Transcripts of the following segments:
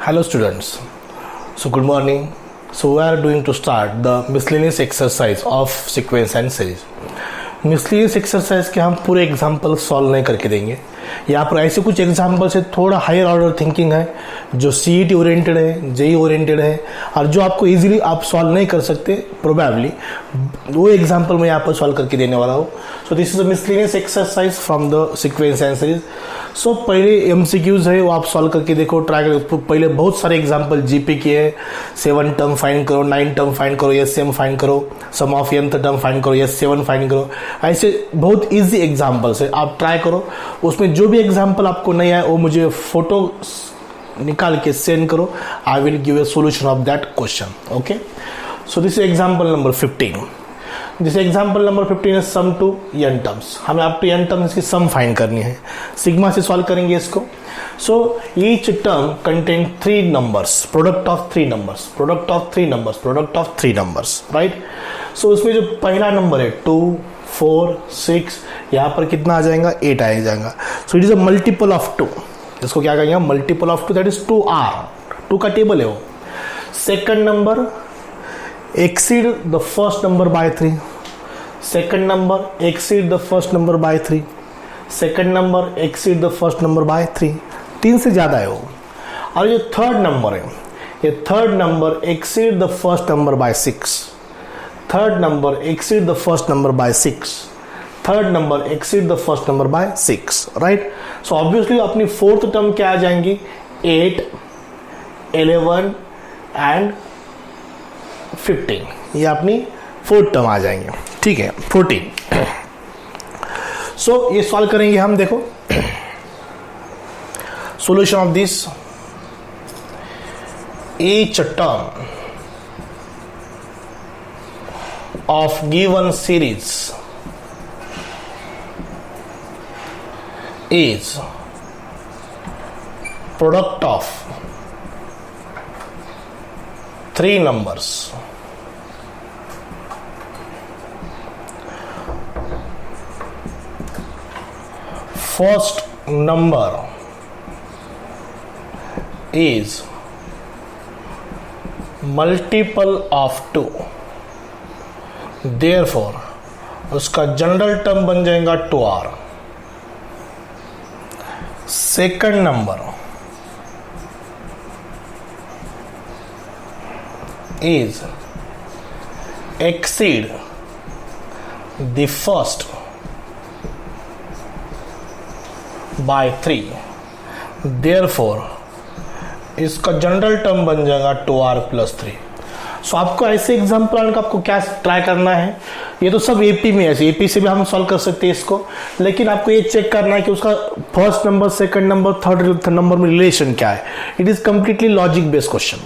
Hello students, so good morning. So we are doing to start the miscellaneous exercise of sequence and series. Miscellaneous exercise के हम पूरे example solve नहीं करके देंगे. यहाँ पर ऐसे कुछ एग्जाम्पल से थोड़ा हायर ऑर्डर थिंकिंग है जो सीईटी ओरिएंटेड है, जेई ओरिएंटेड है और जो आपको इजीली आप सॉल्व नहीं कर सकते प्रोबेबली, वो एग्जाम्पल मैं यहाँ पर सॉल्व करके देने वाला हूँ. So this is a miscellaneous exercise from the sequence and series. So पहले एमसीक्यूज है वो आप सॉल्व करके देखो, ट्राई करो. पहले बहुत सारे एग्जाम्पल जीपी के हैं. 7 टर्म फाइंड करो, 9 टर्म फाइंड करो, एसएम फाइंड करो, सम ऑफ nth टर्म फाइंड करो, S7 फाइंड करो. ऐसे बहुत इजी एग्जाम्पल्स है, आप ट्राई करो. उसमें जो भी एग्जाम्पल आपको नहीं आए वो मुझे फोटो निकाल के सेंड करो. I will give a solution of that question. Okay, so this is example number 15. This example number 15 is sum to n terms. हमें अप टू n टर्म्स की सम फाइंड करनी है. सिग्मा से solve करेंगे इसको. So each term contain 3 numbers, product of 3 numbers, product of 3 numbers, product of 3 numbers, right. So उसमें जो पहला नंबर है 2, 4, 6, यहाँ पर कितना आ जाएगा? 8 आ जाएगा. So it is a multiple of 2. इसको क्या कहेंगे? Multiple of 2, that is 2r. 2 का टेबल है वो. Second number exceed the first number by 3. Second number exceed the first number by 3. Second number exceed the first number by 3. 3 से ज़्यादा है वो. और ये थर्ड नंबर है, ये third number exceed the first number by 6. Third number exceed the first number by 6. Third number exceed the first number by 6, right. So obviously अपनी fourth term क्या आ जाएंगी? 8, 11 एंड 15. ये अपनी फोर्थ टर्म आ जाएंगे. ठीक है, 14. सो ये सॉल्व करेंगे हम. देखो solution of this. Each term of given series is product of 3 numbers. First number is multiple of 2. Therefore उसका जनरल टर्म बन जाएगा 2r. Second number is exceed the first by 3. Therefore इसका जनरल टर्म बन जाएगा 2r plus 3. सो आपको ऐसे example का आपको क्या ट्राई करना है? ये तो सब एपी में है, एपी से भी हम सॉल्व कर सकते हैं इसको, लेकिन आपको ये चेक करना है कि उसका first number, second number, third number में रिलेशन क्या है. It is completely logic based question.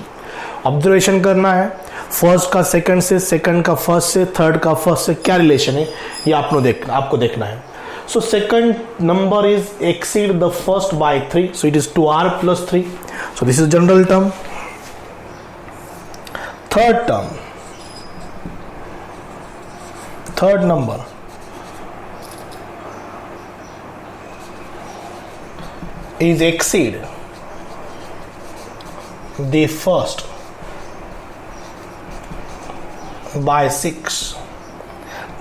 Observation करना है फर्स्ट का सेकंड से, सेकंड का फर्स्ट से, थर्ड का फर्स्ट से क्या रिलेशन है ये आपको देखना है. So second number is exceed the first by 3. So it is 2r plus 3. So this is general term. Third term, third number is exceed the first by 6.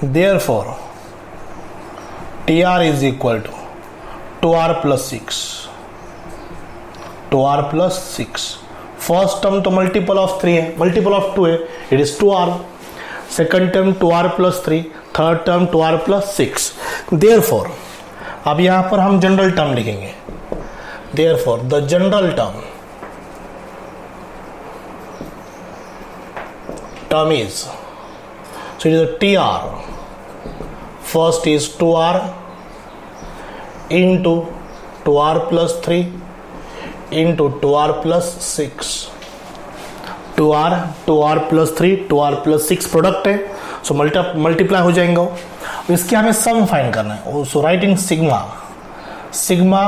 Therefore TR is equal to 2r plus 6. 2r plus 6. First term तो multiple of 3 है, multiple of 2 है, it is 2r. Second term 2r plus 3. Third term 2r plus 6. Therefore अब यहां पर हम general term लिखेंगे. Therefore the general term is, so it is TR. First is 2r into 2r plus 3 into 2r plus 6. 2r plus 3, 2r plus 6 product है. So multiply हो जाएंगे. इसके हमें सम फाइंड करना है. So write in sigma. Sigma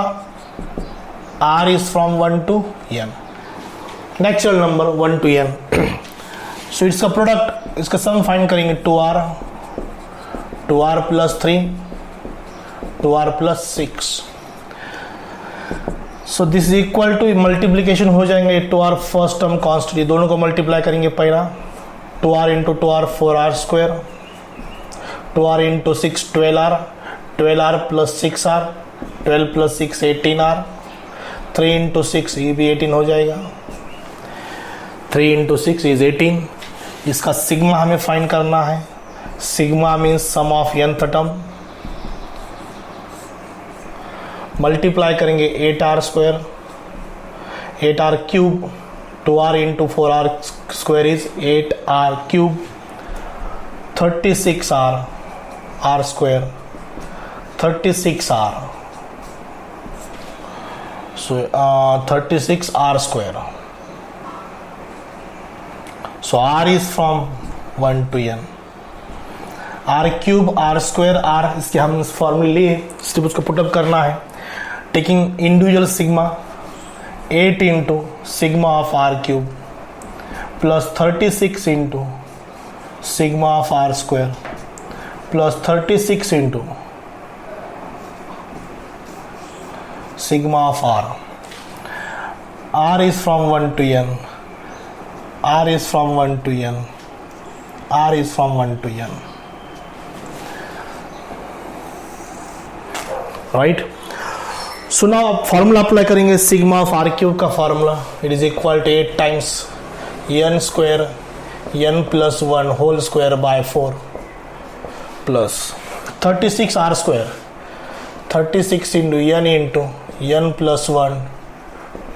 r is from 1 to n. Natural number 1 to n. So इसका product, इसका sum find करेंगे. 2r plus 3, 2r plus 6. So this is equal to multiplication हो जाएंगे 2r फर्स्ट टर्म कांस्टेंट, ये दोनों को multiply करेंगे पहला 2r into 2r 4r square, 2r into 6 12r, 12r plus 6r, 12 plus 6 18r, 3 into 6 ये भी 18 हो जाएगा, 3 इंटू 6 इज 18। इसका सिग्मा हमें फाइंड करना है, sigma means sum of nth term, multiply करेंगे 8r square, 8r cube, 2r into 4r square is 8r cube, 36r r square, 36r, so 36r square, so r is from 1 to n, r cube r square r, इसके हम फॉर्मूले लिए, सिर्फ उसको put up करना है, taking individual sigma 8 into sigma of r cube plus 36 into sigma of r square plus 36 into sigma of r is from 1 to n, r is from 1 to n, r is from 1 to n, right? So now formula apply करेंगे, sigma of r cube का formula, it is equal to 8 times n square n plus 1 whole square by 4 plus 36 r square, 36 into n into n plus 1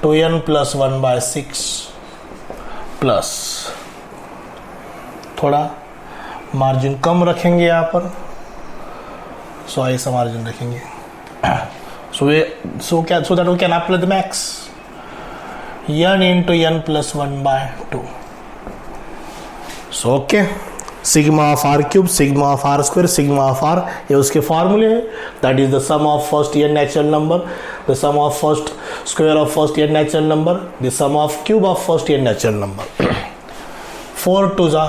to n plus 1 by 6 plus थोड़ा margin कम रखेंगे यहाँ पर, so ऐसा margin रखेंगे, so that we can apply the max n into n plus 1 by 2, so okay, sigma of r cube, sigma of r square, sigma of r, ये उसके फॉर्मूले है, that is the sum of first n natural number, the sum of first square of first n natural number, the sum of cube of first n natural number, 4 2 जा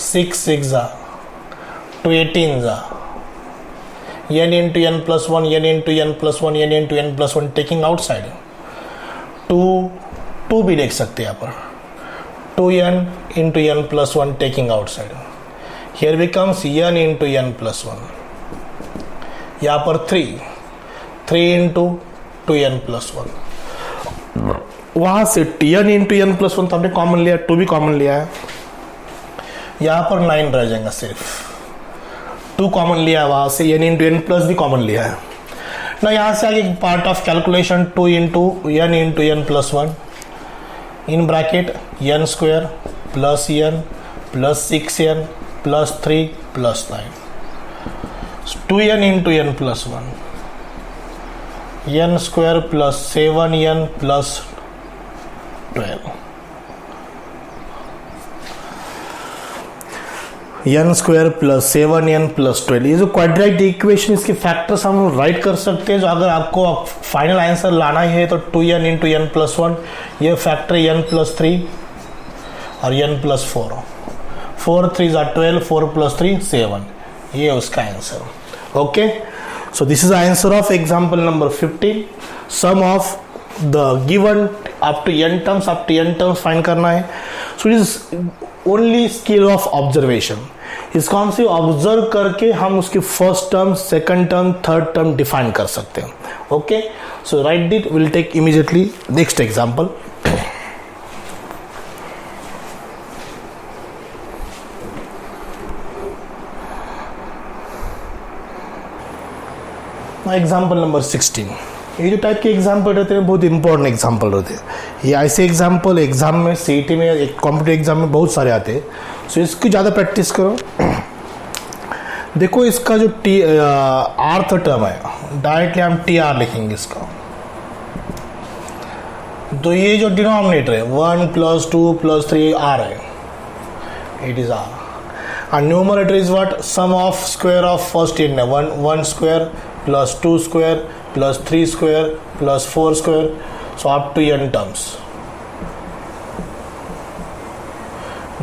6 6 जा 2 18 जा n into n plus 1 n into n plus 1 n into n plus 1 taking outside, 2 भी देख सकते हैं यहाँ पर, 2n into n plus 1 taking outside, here becomes n into n plus 1, यहाँ पर 3 into 2n plus 1, वहाँ से n into n plus 1 तो हमने कॉमन लिया, 2 भी कॉमन लिया है, यहाँ पर 9 रह जाएगा, सिर्फ 2 कॉमन लिया है, वहाँ से n into n plus भी कॉमन लिया है ना, यहाँ से आगे part of calculation 2 into n plus 1 in bracket n square plus n plus 6n plus 3 plus 9, so 2n into n plus 1, n square plus 7n plus 12, n square plus 7n plus 12, ये जो quadratic equation, इसके factors हम right कर सकते हैं, जो अगर आपको फाइनल आंसर लाना ही है तो 2n into n plus 1, ये फैक्टर n plus 3 और n plus 4, 4 3 are 12, 4 plus 3 7, ये उसका answer, okay. So this is answer of example number 15, sum of the given up to n terms find करना है, so it is only skill of observation, इसको हम सिर्फ observe करके हम उसकी first term, second term, third term define कर सकते हैं, okay. So write it, will take immediately next example. Example number 16, ये जो टाइप के एग्जाम्पल रहते हैं बहुत इंपॉर्टेंट एग्जाम्पल रहते हैं, ये ऐसे एग्जाम्पल एग्जाम में सीईटी में, एक कॉम्पिटिटिव एग्जाम में बहुत सारे आते हैं, सो इसकी ज़्यादा प्रैक्टिस करो। देखो इसका जो आर्थ टर्म है, डायरेक्टली हम टी आर लिखेंगे इसका, तो ये जो डिनोमिनेटर है 1 + 2 + 3 आर है, it is r, and numerator is what, sum of square of first n, 1 square plus 2 square plus 3 square plus 4 square, so up to n terms.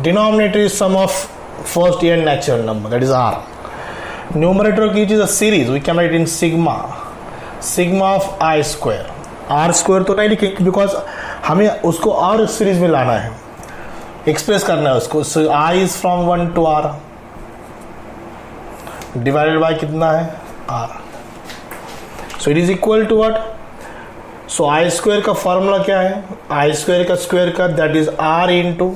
Denominator is sum of first n natural number, that is r. Numerator, which is a series, we can write in sigma of I square, r square तो नहीं लिखेंगे because हमें उसको और series में लाना है, express करना है उसको. So i is from 1 to r divided by कितना है r. So it is equal to what. So i square का फॉर्मूला क्या है, आई स्क्वायर का that is r into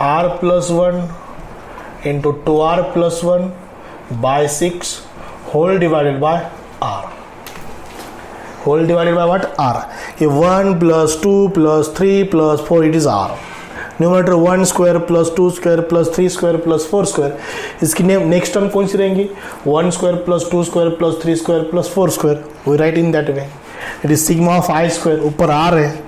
r plus 1 into 2r plus 1 by 6 whole divided by r. Whole divided by what r. ये 1 plus 2 plus 3 plus 4 it is r. Numerator 1 square plus 2 square plus 3 square plus 4 square. इसकी next term कौन सी रहेंगी, 1 square plus 2 square plus 3 square plus 4 square. We write in that way. It is sigma of i square. ऊपर r है,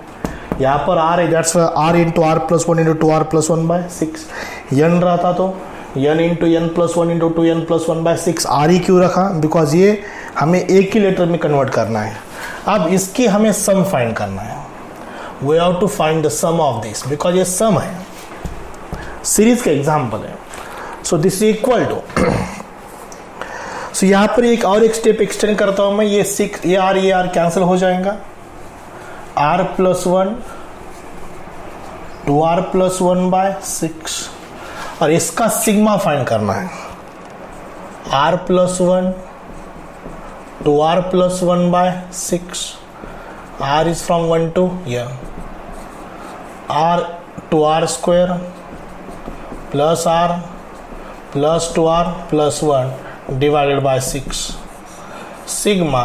यहाँ पर r है, that's r into r plus 1 into 2r plus 1 by 6. n रहता तो n into n plus 1 into 2n plus 1 by 6. r ही क्यों रखा, because ये हमें एक ही लेटर में कन्वर्ट करना है. अब इसकी हमें सम फाइंड करना है. We have to find the sum of this because ये सम है, सीरीज का एग्जाम्पल है. So this is equal to. सो यहाँ पर एक और एक स्टेप एक्सटेंड करता हूं मैं. ये 6 ये आर कैंसिल हो जाएगा. r plus 1 2r plus 1 by 6 और इसका सिग्मा फाइंड करना है. r plus 1 2r plus 1 by 6. r is from 1 to here. r 2r square plus r plus 2r plus 1 divided by 6. Sigma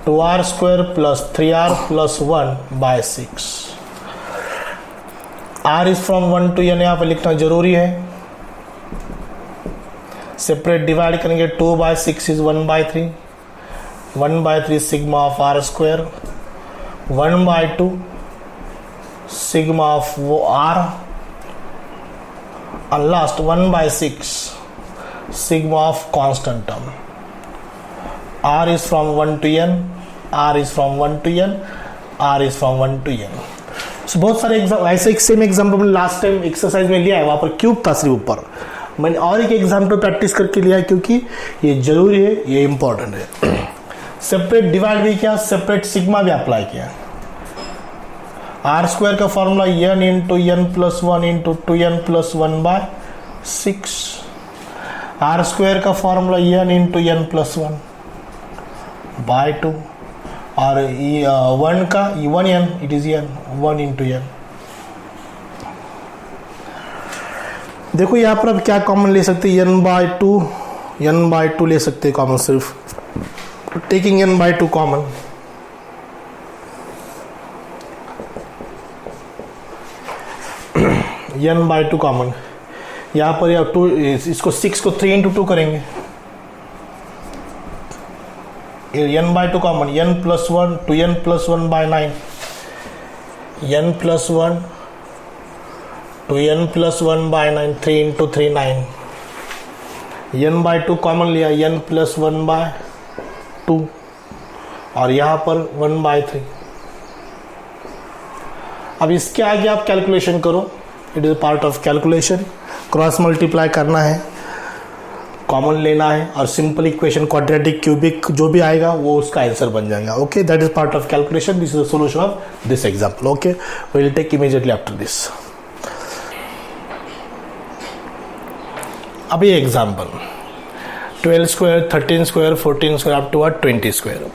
2r square plus 3r plus 1 by 6. r is from 1 to n यहाँ पर लिखना जरूरी है. Separate divide करेंगे 2 by 6 is 1 by 3. 1 by 3 sigma of r square. 1 by 2 sigma of r and last 1 by 6 sigma of constant term. r is from 1 to n, r is from 1 to n, r is from 1 to n. So बहुत सारे exam ऐसे एक same example मैंने last time exercise में लिया है, वहाँ पर क्यूब था सिर्फ ऊपर. मैंने और एक एग्जाम्पल प्रैक्टिस करके लिया है क्योंकि ये जरूरी है, ये इंपॉर्टेंट है. सेपरेट डिवाइड भी किया, सेपरेट सिग्मा भी अप्लाई किया. आर स्क्वायर का formula n into n plus 1 into 2n plus 1 by 6. R square का formula n into n plus 1 by 2 और 1 का 1n it is n 1 into n. देखो यहाँ पर अब क्या कॉमन ले सकते हैं, n बाय 2 ले सकते हैं कॉमन. सिर्फ taking n by 2 common. n by 2 common. यहाँ पर या 2 इसको 6 को 3 इंटू 2 करेंगे. n by 2 common. n plus 1 2n plus 1 by 9. n plus 1 2n plus 1 by 9 3 into 3 9. n by 2 common लिया, n प्लस 1 बाय 2 और यहाँ पर 1 बाय 3. अब इसके आगे आप कैलकुलेशन करो. It is part of calculation. Cross multiply करना है, कॉमन लेना है और सिंपल इक्वेशन क्वाड्रेटिक क्यूबिक जो भी आएगा वो उसका आंसर बन जाएगा. Okay, that is part of calculation. This is the solution of this example. Okay, we will take immediately after this. अब ये example 12 square 13 square 14 square up to 20 square.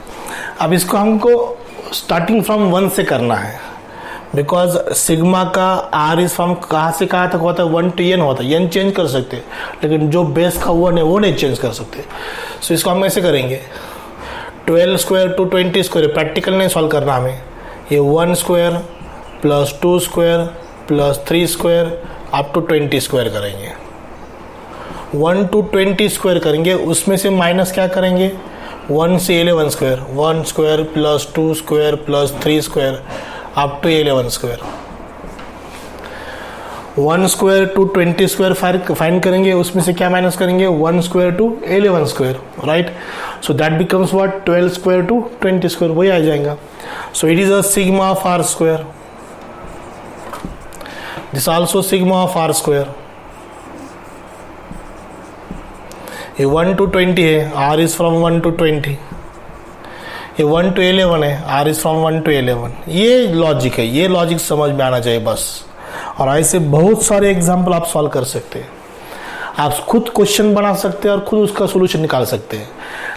अब इसको हमको स्टार्टिंग फ्रॉम 1 से करना है बिकॉज सिग्मा का r is from कहाँ से कहाँ तक होता है, 1 to n होता है. n चेंज कर सकते हैं लेकिन जो बेस का 1 है वो नहीं चेंज कर सकते. सो इसको हम ऐसे करेंगे 12 स्क्वायर टू 20 स्क्वायर. प्रैक्टिकल नहीं सॉल्व करना हमें. ये 1 square plus 2 square plus 3 square up to 20 square करेंगे. 1 to 20 स्क्वायर करेंगे, उसमें से माइनस क्या करेंगे 1 से 11 square. 1 square plus 2 square plus 3 square up to 11 square. 1 square to 20 square find करेंगे, उसमें से क्या माइनस करेंगे 1 square to 11 square. Right, so that becomes what 12 square to 20 square. वही आ जाएगा. So it is a sigma of r square. This also sigma of r square. ये 1 to 20 है, r इज फ्रॉम 1 to 20. ये 1 to 11 है, r is from 1 to 11। ये logic है, ये लॉजिक समझ में आना चाहिए बस। और ऐसे बहुत सारे एग्जाम्पल आप सॉल्व कर सकते हैं, आप खुद क्वेश्चन बना सकते हैं और खुद उसका सोल्यूशन निकाल सकते हैं।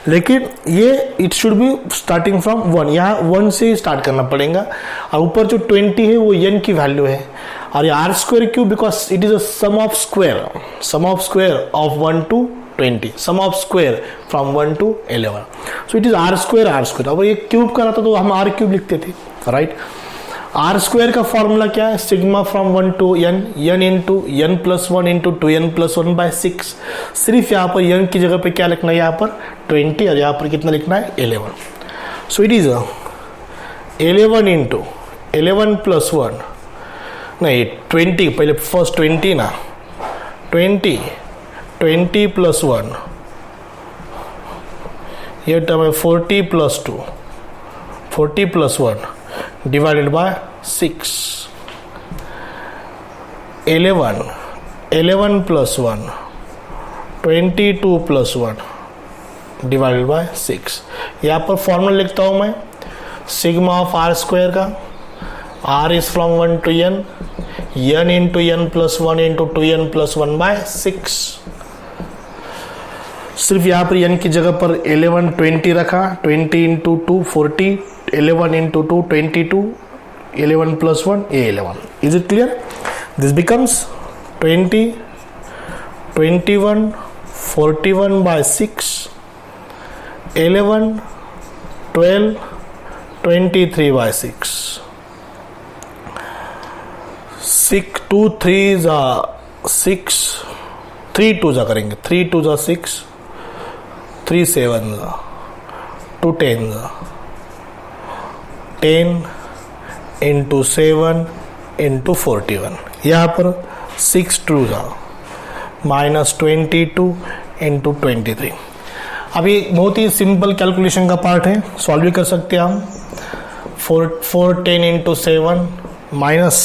लेकिन ये it should be starting from 1, यहाँ 1 से ही स्टार्ट करना पड़ेगा। और ऊपर जो 20 है वो n की वैल्यू है, और ये r square cube because it is a sum of square of 1 to 20, sum of square from 1 to 11, so it is r square. अब ये क्यूब का रहता तो हम r क्यूब लिखते थे, राइट। आर स्क्वायर का फॉर्मूला क्या है, sigma from 1 to n, n into n plus 1 into 2n plus 1 by 6। सिर्फ यहाँ पर n की जगह पे क्या लिखना है, यहाँ पर 20 और यहाँ पर कितना लिखना है 11। So it is 11 into 11 plus 1, नहीं 20, पहले फर्स्ट 20 ना, 20 प्लस 1, ये टर्म है 40 plus 2, 40 plus 1 divided by 6, 11 plus 1, 22 plus 1 divided by 6। यहाँ पर फॉर्मूला लिखता हूँ मैं, सिग्मा ऑफ आर स्क्वायर का, r is from 1 to n into n plus 1 into 2n plus 1 by 6। सिर्फ यहाँ पर n की जगह पर 11 20 रखा, 20 into 2 40, 11 into 2 22, 11 plus 1 11। Is it clear? This becomes 20, 21, 41 by 6, 11, 12, 23 by 6। 6 2 3 6, 3 2 करेंगे, 3 2 6, 3 7 2 10 10 इंटू 7 इंटू 41, यहाँ पर 6 2 माइनस 22 इंटू 23। अभी बहुत ही सिंपल कैलकुलेशन का पार्ट है, सॉल्व भी कर सकते हैं हम। 4 10 into 7 minus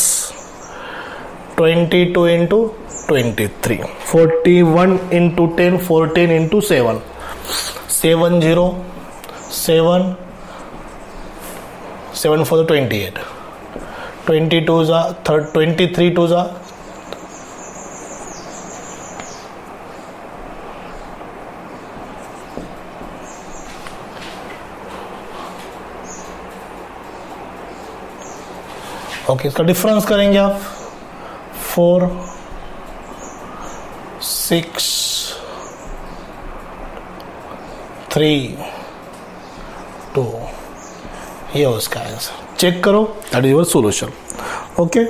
22 into 23, 41 into 10, 14 into 7, 7 0 7 7 for the 28, 22 जा 23 2 जा, ओके। इसका डिफरेंस करेंगे आप, 4 6 3 2, ये उसका आंसर। चेक करो, that is your solution. Okay,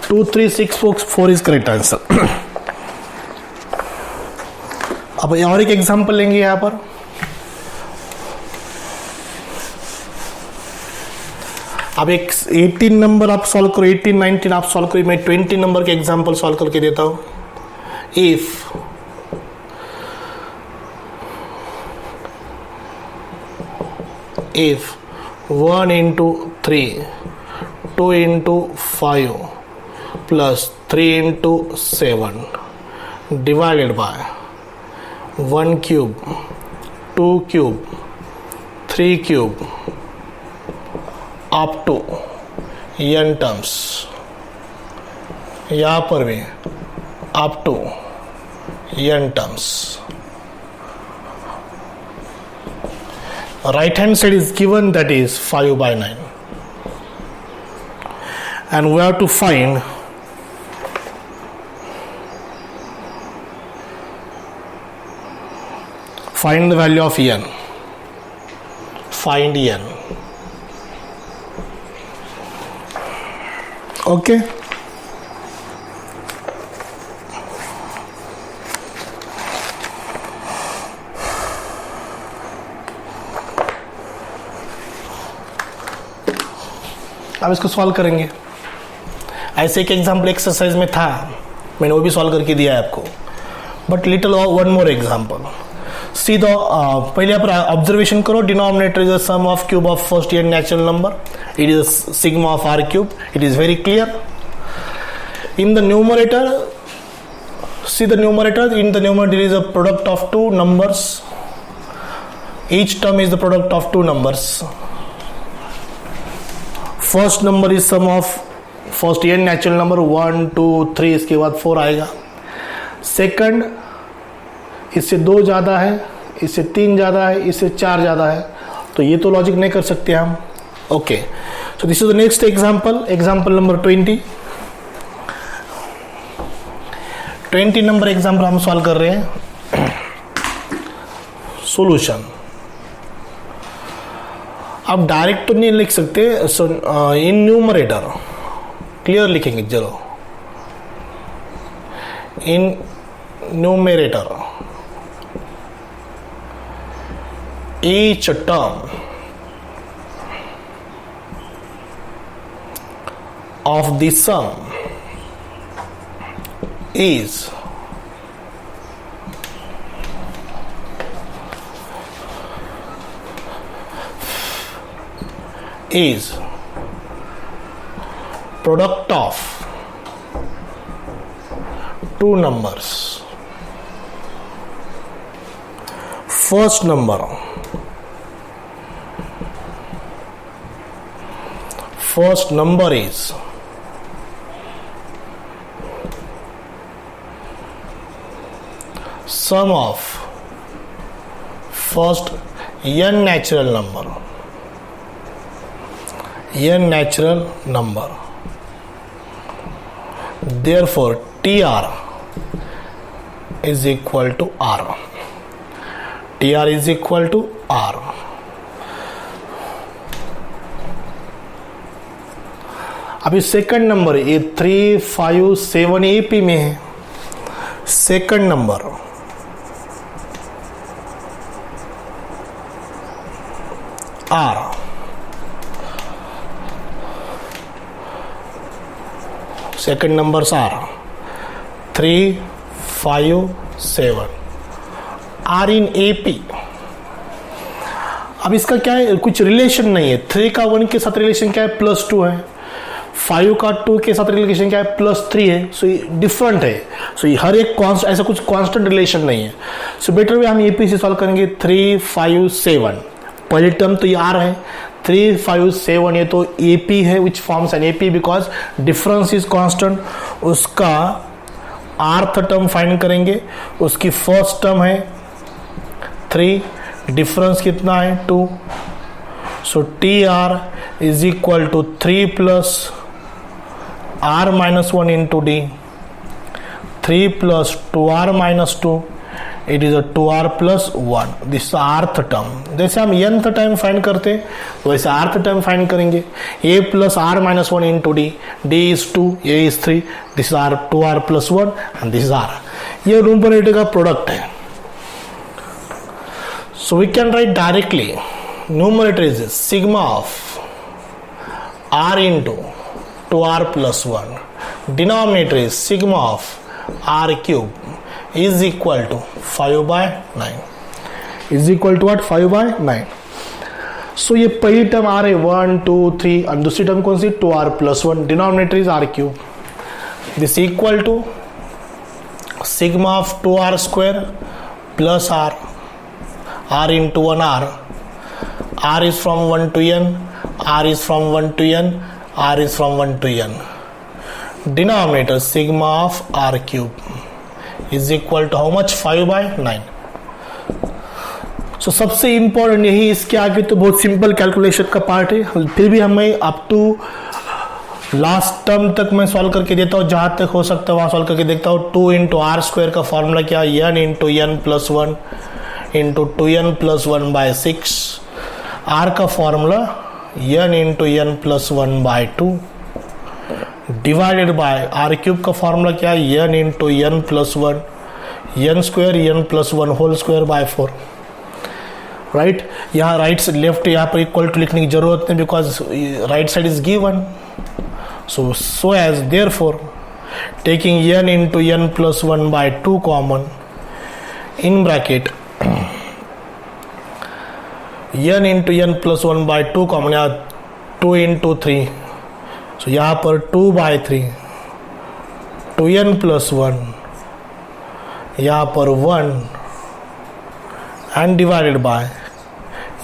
two 3 6 4 is correct answer. अब और एक एग्जांपल लेंगे यहाँ पर। अब एक 18 नंबर आप सॉल्व करो, 18 19 आप सॉल्व करो, मैं 20 नंबर के एग्जांपल सॉल्व करके देता हूं। If if 1 into 3 2 into 5 plus 3 into 7 divided by 1 cube 2 cube 3 cube up to n terms, यहाँ पर भी up to n terms। Right hand side is given, that is 5 by 9, and we have to find the value of n, find n। okay, अब इसको solve करेंगे। ऐसे एक example exercise में था, मैंने वो भी सॉल्व करके दिया है आपको, but little one more example. See the पहले आप ऑब्जर्वेशन करो, denominator is the sum of cube of first year natural number, it is sigma of r cube, it is very clear. In the numerator see the numerator. In the numerator is a product of two numbers. Each term is the product of two numbers. First number is sum of first n natural number 1 2 3, इसके बाद 4 आएगा. Second इससे 2 ज़्यादा है, इससे 3 ज़्यादा है, इससे 4 ज़्यादा है, तो ये तो लॉजिक नहीं कर सकते हम. Okay, so this is the next example, example number 20 number example हम सॉल्व कर रहे हैं. सॉल्यूशन आप डायरेक्ट तो नहीं लिख सकते, इन न्यूमरेटर क्लियर लिखेंगे. चलो, in numerator each term of the sum is product of two numbers. First number is sum of first n natural number. Therefore TR is equal to R. TR is equal to R. अभी second number ये 3 5 7 AP में है. Second number R. Second numbers are 3 5 7 are in AP. अब इसका क्या है, कुछ relation नहीं है. 3 का 1 के साथ रिलेशन क्या है, +2 है. 5 का 2 के साथ रिलेशन क्या है, +3 है. सो ये डिफरेंट है. सो ये हर एक ऐसा कुछ कांस्टेंट रिलेशन नहीं है. सो बेटर वे हम AP से सॉल्व करेंगे. 3 5 7 पहली टर्म तो ये आर है. 3 5 7 ये तो AP है, which forms an AP because difference is constant. उसका आर्थ टर्म फाइंड करेंगे. उसकी फर्स्ट टर्म है 3, डिफरेंस कितना है 2. So TR is equal to 3 plus R minus 1 into D. 3 plus 2R minus 2, it is a 2R plus 1. This is rth term. जैसे हम nth time find करते वैसे rth टाइम फाइंड करेंगे. A plus R minus 1 into D. D is 2, A is 3. This is R 2R plus 1 and this is R. ये numerator का product है. So we can write directly. Numerator is sigma of R into 2R plus 1. Denominator is sigma of R cube is equal to 5 by 9. Is equal to what? 5 by 9. So ये पहली term आ रही 1 2 3 और दूसरी term कौन सी 2R plus 1. Denominator is R cube. This equal to sigma of 2R square plus R. R into 1R. R is from 1 to n. R is from 1 to n. R is from 1 to n. Denominator sigma of R cube is equal to how much? 5 by 9. So सबसे important यही. इसके आगे तो बहुत simple calculation का part है. फिर भी हमें अप टू लास्ट टर्म तक मैं सॉल्व करके देता हूँ. जहाँ तक हो सकता है वहाँ सॉल्व करके देखता हूँ. 2 इंटू आर स्क्वायर का फॉर्मूला क्या है, n into n plus 1 into 2n plus 1 by 6. R का formula n into n plus 1 by 2 divided by r cube का फॉर्मूला क्या है, n into n plus 1 n square n plus 1 whole square by 4. Right, यहाँ right से left यहाँ पर equal to लिखने की जरूरत नहीं because right side is given. So as therefore taking n into n plus 1 by 2 common in bracket n into n plus 1 by 2 common, यहाँ 2 into 3. सो यहाँ पर 2 बाय 3 2n प्लस 1 यहाँ पर 1 and divided by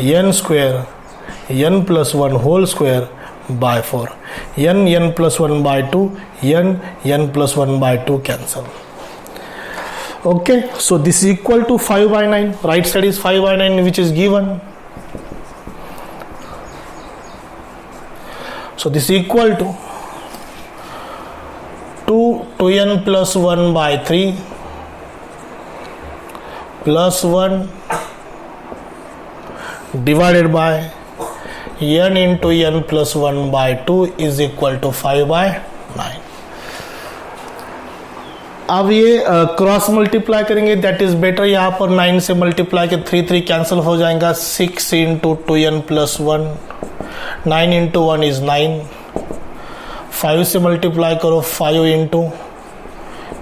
n square n plus 1 whole square by 4, n plus 1 by 2, n plus 1 by 2 cancel. Okay, so this is equal to 5 by 9. Right side is 5 by 9, which is given. So this is equal to 2n plus 1 by 3 plus 1 divided by n into n plus 1 by 2 is equal to 5 by 9. अब ये cross multiply करेंगे, that is better. यहाँ पर 9 से multiply के 3 cancel हो जाएगा. 6 into 2n plus 1, 9 into 1 is 9. 5 से मल्टीप्लाई करो, 5 into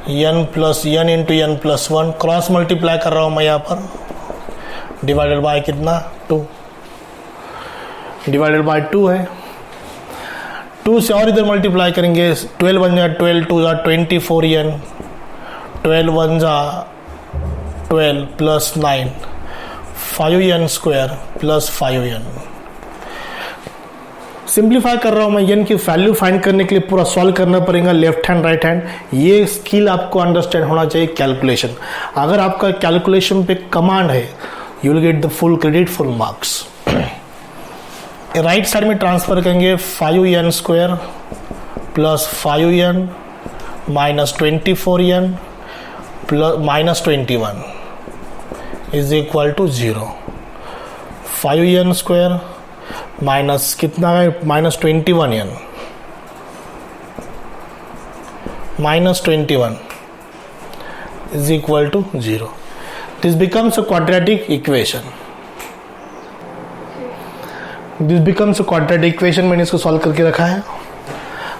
n into n plus 1. Cross multiply कर रहा हूँ मैं यहाँ पर. डिवाइडेड बाय कितना? 2. डिवाइडेड बाय 2 है. 2 से और इधर मल्टीप्लाई करेंगे. 12 बन जाए 12, 2 जा 24n, 12 1 जा 12 plus 9, 5n square plus 5n. Simplify कर रहा हूं मैं. n की वैल्यू फाइंड करने के लिए पूरा सॉल्व करना पड़ेगा, लेफ्ट हैंड राइट हैंड. ये स्किल आपको अंडरस्टैंड होना चाहिए. कैलकुलेशन, अगर आपका कैलकुलेशन पे कमांड है, you will get the full credit, full marks. Right side में ट्रांसफर करेंगे. 5n square plus 5n minus 24n plus minus 21 is equal to 0. 5n square minus कितना है? Minus 21n minus 21 is equal to 0. This becomes a quadratic equation. This becomes a quadratic equation. मैंने इसको solve करके रखा है.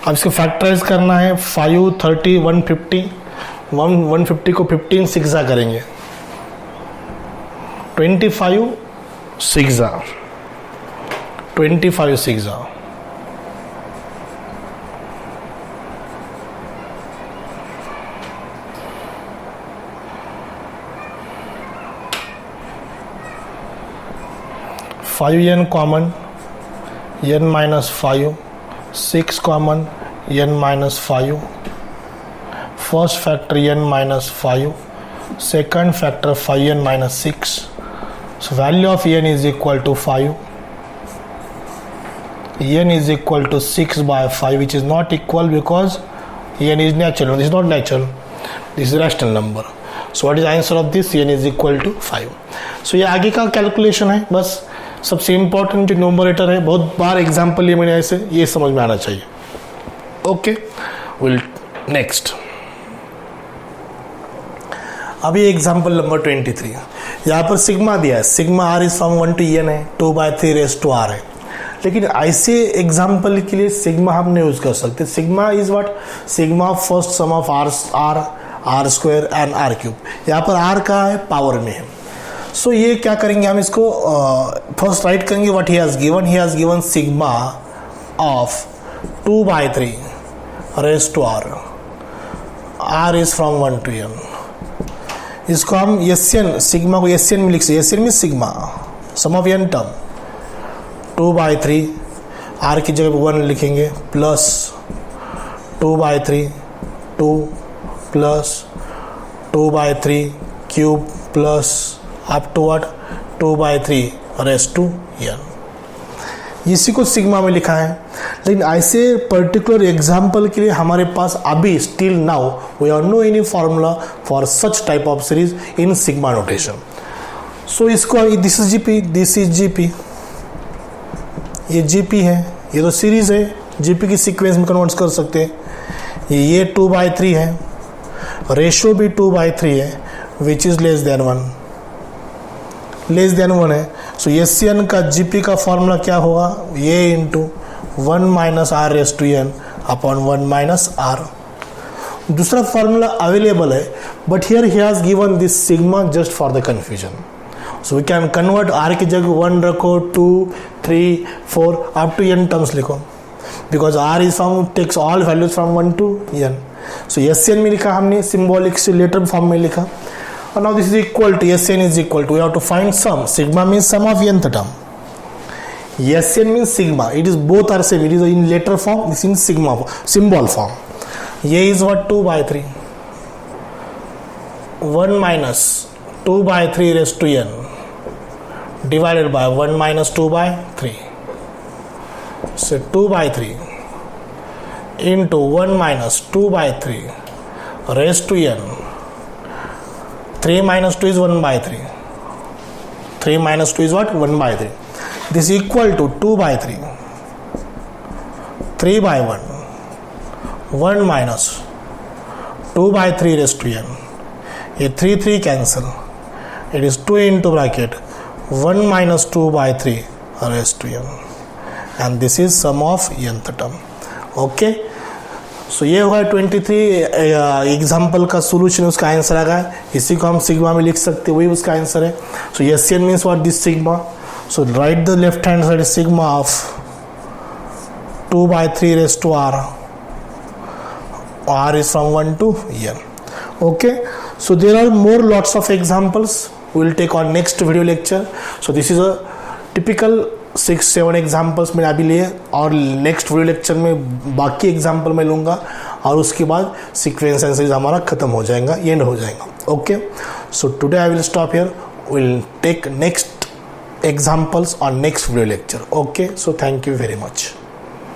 अब इसको factorise करना है. 5, 30, 150. 150 को 15 6 करेंगे. 25 6 25 6 5n common, n minus 5, 6 common, n minus 5. First factor n minus 5, second factor 5n minus 6. So value of n is equal to 5. n is equal to 6 by 5, which is not equal because n is natural. This is not natural. This is rational number. So what is the answer of this? n is equal to 5. So ये आगे का calculation है. बस सबसे important जो numerator है, बहुत बार example लिए मैंने ऐसे, ये समझ में आना चाहिए. Okay, will next. अभी एग्जाम्पल नंबर 23. यहाँ पर सिग्मा दिया है. Sigma r is from 1 to n है. 2/3 रेज़ टू r है. लेकिन ऐसे एग्जाम्पल के लिए सिग्मा हम नहीं यूज कर सकते. Sigma is what? Sigma first sum of r square and r cube. यहाँ पर आर का है, पावर में है. सो ये क्या करेंगे हम इसको फर्स्ट राइट करेंगे. What he has given? He has given sigma of 2/3 raise to r is from 1 to n. इसको हम एन, सिग्मा को एन में लिख सकते. एन में sigma sum of n term 2/3 r की जगह 1 लिखेंगे plus 2/3 2 plus 2/3 cube plus up to what 2/3 raise to n. इसी को सिग्मा में लिखा है. लेकिन ऐसे पर्टिकुलर एग्जाम्पल के लिए हमारे पास अभी still now we are no any formula for such type of series in sigma notation. So इसको this is GP, this is GP, ये जीपी है, ये तो सीरीज है. जीपी की सीक्वेंस में कन्वर्ट कर सकते हैं. ये 2/3 है, रेशो भी 2/3 है, which is less than 1, less than 1 है. सो एन का जीपी का फॉर्मूला क्या होगा? ये into 1 minus r raise to n upon 1 minus r. दूसरा फॉर्मूला अवेलेबल है, but here he has given this sigma just for the confusion. So we can convert r की जगह 1 रखो, 2 3 4 अप टू n टर्म्स लिखो, because r is from takes all values from 1 to n. So S में लिखा हमने, symbolic से letter form में लिखा, और now this is equal to S n is equal to, we have to find sum, sigma means sum of nth term, S N means sigma, it is both are same, it is in letter form, this in sigma symbol form. ये is what 2/3, 1 minus 2/3 raised to n divided by 1 minus 2/3. So 2/3 into 1 minus 2/3 raised to n. 3 minus 2 is 1/3. 3 minus 2 is what? 1/3. This is equal to 2/3. 3/1. 1 minus 2/3 raised to n. ये 3 cancel. It is 2 into bracket 1 minus 2/3 raised to n, and this is sum of nth term. Okay, so ये हुआ 23 example का solution, उसका answer आ गया. इसी को हम sigma में लिख सकते, वही उसका आंसर है. So S N means what? This sigma. So right the left hand side sigma of 2/3 raised to r. R is from 1 to n. Okay, so there are more lots of examples we will take on next video lecture. So this is a typical 6-7 examples मैंने अभी लिए, और next video lecture में बाकी example मैं लूँगा, और उसके बाद सीक्वेंस एंड सीरीज हमारा खत्म हो जाएगा, एंड हो जाएगा. Okay, so today I will stop here, will take next examples on next video lecture. Okay, so thank you very much.